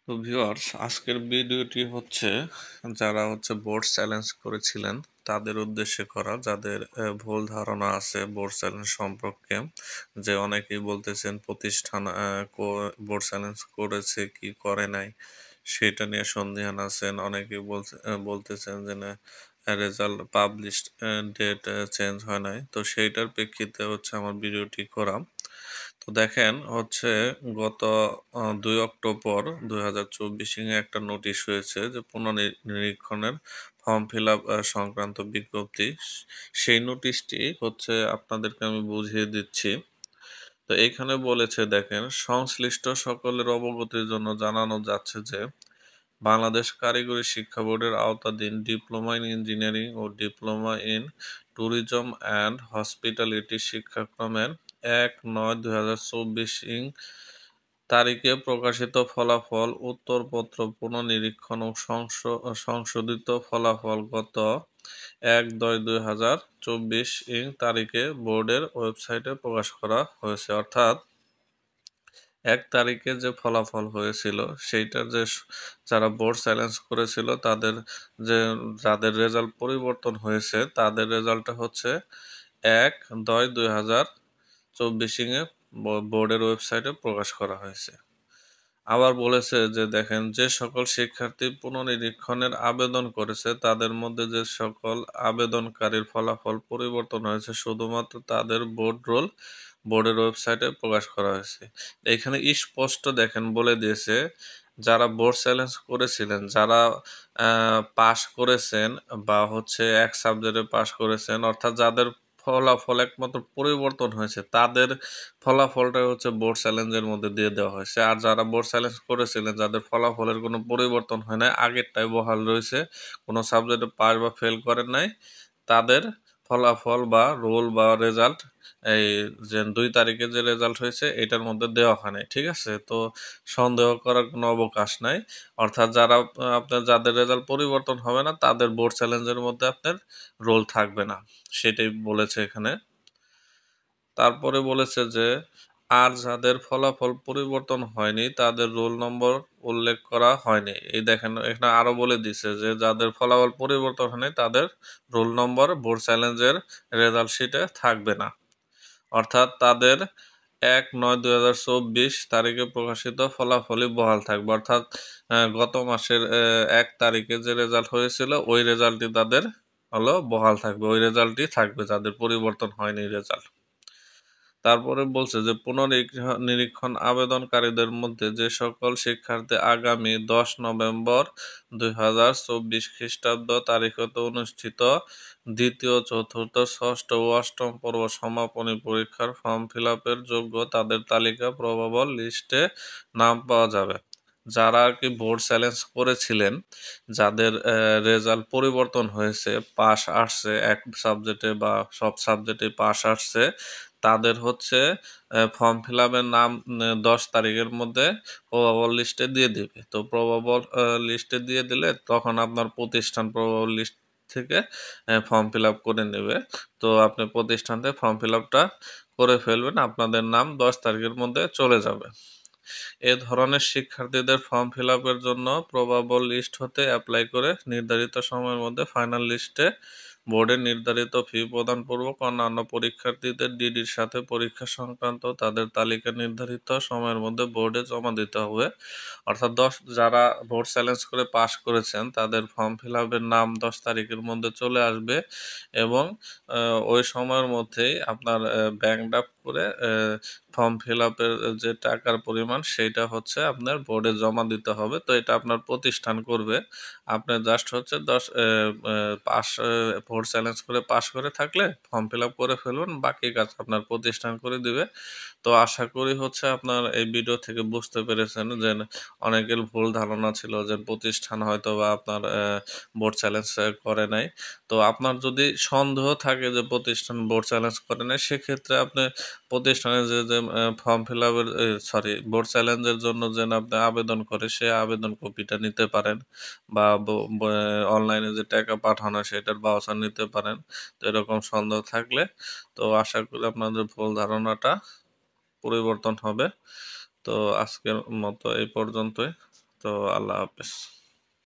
তো ভিউয়ার্স, আজকের ভিডিওটি হচ্ছে যারা বোর্ড চ্যালেঞ্জ করেছিলেন তাদের উদ্দেশ্যে করা, যাদের ভুল ধারণা আছে বোর্ড চ্যালেঞ্জ সম্পর্কে। যে অনেকেই বলতেছেন প্রতিষ্ঠান বোর্ড চ্যালেঞ্জ করেছে কি করে নাই সেটা নিয়ে সন্দিহান আছেন। অনেকেই বলতেছেন যে না, রেজাল্ট পাবলিশ ডেট চেঞ্জ হয় নাই। তো সেইটার প্রেক্ষিতে আমার ভিডিওটি করা। তো দেখেন গত 2 অক্টোবর 2024 একটা নোটিশ হয়েছে যে পুনর্নিরীক্ষণের ফর্ম ফিল আপ সংক্রান্ত বিজ্ঞপ্তি। সেই নোটিশটি আপনাদেরকে আমি বুঝিয়ে দিচ্ছি। তো এইখানে বলেছে, দেখেন, সংশ্লিষ্ট সকলের অবগতির জন্য জানানো যাচ্ছে যে বাংলাদেশ কারিগরি শিক্ষা বোর্ডের আওতাধীন ডিপ্লোমা ইন ইঞ্জিনিয়ারিং ও diploma in tourism and hospitality শিক্ষাক্রমের 1/9/2024 তারিখে প্রকাশিত ফলাফল, উত্তরপত্র পুনর্নিরীক্ষণ ও সংশোধিত ফলাফল গত 1/10/2024 তারিখে বোর্ডের ওয়েবসাইটে প্রকাশ করা হয়েছে। অর্থাৎ 1 তারিখে যে ফলাফল হয়েছিল সেইটার যারা বোর্ড চ্যালেঞ্জ করেছিল যাদের রেজাল্ট পরিবর্তন হয়েছে তাদের রেজাল্টটা 1/10/2024 বোর্ডের ওয়েবসাইটে প্রকাশ করা হয়েছে। আবার বলেছে যে দেখেন, যে সকল শিক্ষার্থী পুনর্নিরীক্ষণের আবেদন করেছে তাদের মধ্যে যে সকল আবেদনকারীর ফলাফল পরিবর্তন হয়েছে শুধুমাত্র তাদের বোর্ডের ওয়েবসাইটে প্রকাশ করা হয়েছে। এখানে স্পষ্ট দেখেন বলে দিয়েছে, যারা বোর্ড চ্যালেঞ্জ করেছিলেন, যারা পাশ করেছেন বা এক সাবজেক্টে পাশ করেছেন, অর্থাৎ যাদের ফলাফল একমাত্র পরিবর্তন হয়েছে তাদের ফলাফলটা বোর্ড চ্যালেঞ্জের মধ্যে দিয়ে দেওয়া হয়েছে। আর যারা বোর্ড চ্যালেঞ্জ করেছিলেন, যাদের ফলাফলের কোনো পরিবর্তন হয় নাই, আগেরটাই বহাল রয়েছে, কোনো সাবজেক্টে পাস বা ফেল করেন নাই, তাদের ফলাফল বা রোল বা রেজাল্ট এই যে 2 তারিখে যে রেজাল্ট হয়েছে এটার মধ্যে দেওয়া হয় নাই। ঠিক আছে? তো সন্দেহ করার কোনো অবকাশ নাই। অর্থাৎ যাদের রেজাল্ট পরিবর্তন হবে না তাদের বোর্ড চ্যালেঞ্জের মধ্যে আপনার রোল থাকবে না, সেটাই বলেছে এখানে। তারপরে বলেছে যে আর যাদের ফলাফল পরিবর্তন হয়নি তাদের রোল নম্বর উল্লেখ করা হয়নি। এই দেখেন, এখানে আরো বলে দিছে যে যাদের ফলাফল পরিবর্তন হয়নি তাদের রোল নম্বর বোর্ড চ্যালেঞ্জের রেজাল্ট শিটে থাকবে না। অর্থাৎ তাদের 1/9/2024 তারিখে প্রকাশিত ফলাফলই বহাল থাকবে। অর্থাৎ গত মাসের 1 তারিখে যে রেজাল্ট হয়েছিল ওই রেজাল্টই তাদের বহাল থাকবে, ওই রেজাল্টই থাকবে, যাদের পরিবর্তন হয়নি রেজাল্ট। তারপরে বলছে যে পুনর্নিরীক্ষণ আবেদনকারীদের মধ্যে যে সকল শিক্ষার্থী আগামী 10 নভেম্বর 2024 খ্রিস্টাব্দ তারিখতে অনুষ্ঠিত দ্বিতীয়, চতুর্থ, ষষ্ঠ ও অষ্টম পর্ব সমাপনী পরীক্ষার ফর্ম ফিল আপের যোগ্য তাদের তালিকা প্রবাবল লিস্টে নাম পাওয়া যাবে। যারা আর কি বোর্ড চ্যালেঞ্জ করেছিলেন, যাদের রেজাল্ট পরিবর্তন হয়েছে, পাস আসছে এক সাবজেক্টে বা সব সাবজেক্টে পাস আসছে, তাদের ফর্ম ফিল আপের নাম 10 তারিখের মধ্যে প্রবাবল লিস্টে দিয়ে দিবে। তো প্রবাবল লিস্টে দিয়ে দিলে তখন আপনার প্রতিষ্ঠান প্রবাবল লিস্ট থেকে ফর্ম ফিল আপ করে নেবে। তো আপনি প্রতিষ্ঠান থেকে ফর্ম ফিল আপটা করে ফেলবেন, আপনাদের নাম 10 তারিখের মধ্যে চলে যাবে। এ ধরনের শিক্ষার্থীদের ফর্ম ফিল আপের জন্য প্রবাবল লিস্ট হতে অ্যাপ্লাই করে নির্ধারিত সময়ের মধ্যে ফাইনাল লিস্টে বোর্ডের নির্ধারিত ফি প্রদানপূর্বক অন্যান্য পরীক্ষার্থীদের ডিডির সাথে পরীক্ষা সংক্রান্ত তাদের তালিকা নির্ধারিত সময়ের মধ্যে বোর্ডে জমা দিতে হবে। অর্থাৎ যারা বোর্ড চ্যালেঞ্জ করে পাশ করেছেন তাদের ফর্ম ফিল আপের নাম 10 তারিখের মধ্যে চলে আসবে এবং ওই সময়ের মধ্যেই আপনার ব্যাংক ড্রাফট করে ফর্ম ফিল আপের যে টাকার পরিমাণ সেইটা আপনার বোর্ডে জমা দিতে হবে। তো এটা আপনার প্রতিষ্ঠান করবে। আপনার জাস্ট পাস বোর্ড চ্যালেঞ্জ করে পাশ করে থাকলে ফর্ম ফিল আপ করে ফেলবেন, বাকি কাজ আপনার প্রতিষ্ঠান করে দিবে। তো আশা করি আপনার এই ভিডিও থেকে বুঝতে পেরেছেন যে অনেকের ভুল ধারণা ছিল যে প্রতিষ্ঠান হয়তো বা আপনার বোর্ড চ্যালেঞ্জ করে নাই। তো আপনার যদি সন্দেহ থাকে যে প্রতিষ্ঠান বোর্ড চ্যালেঞ্জ করে নাই, সেক্ষেত্রে আপনি প্রতিষ্ঠানে যে ফর্ম ফিল আপের বোর্ড চ্যালেঞ্জের জন্য যে আপনি আবেদন করে সে আবেদন কপিটা নিতে পারেন, বা অনলাইনে যে টাকা পাঠানো সেটার ভাউচার নিতে পারেন। তো এরকম সন্দেহ থাকলে তো আশা করি আপনাদের ভুল ধারণাটা পরিবর্তন হবে। তো আজকের মতো এই পর্যন্তই। তো আল্লাহ হাফেজ।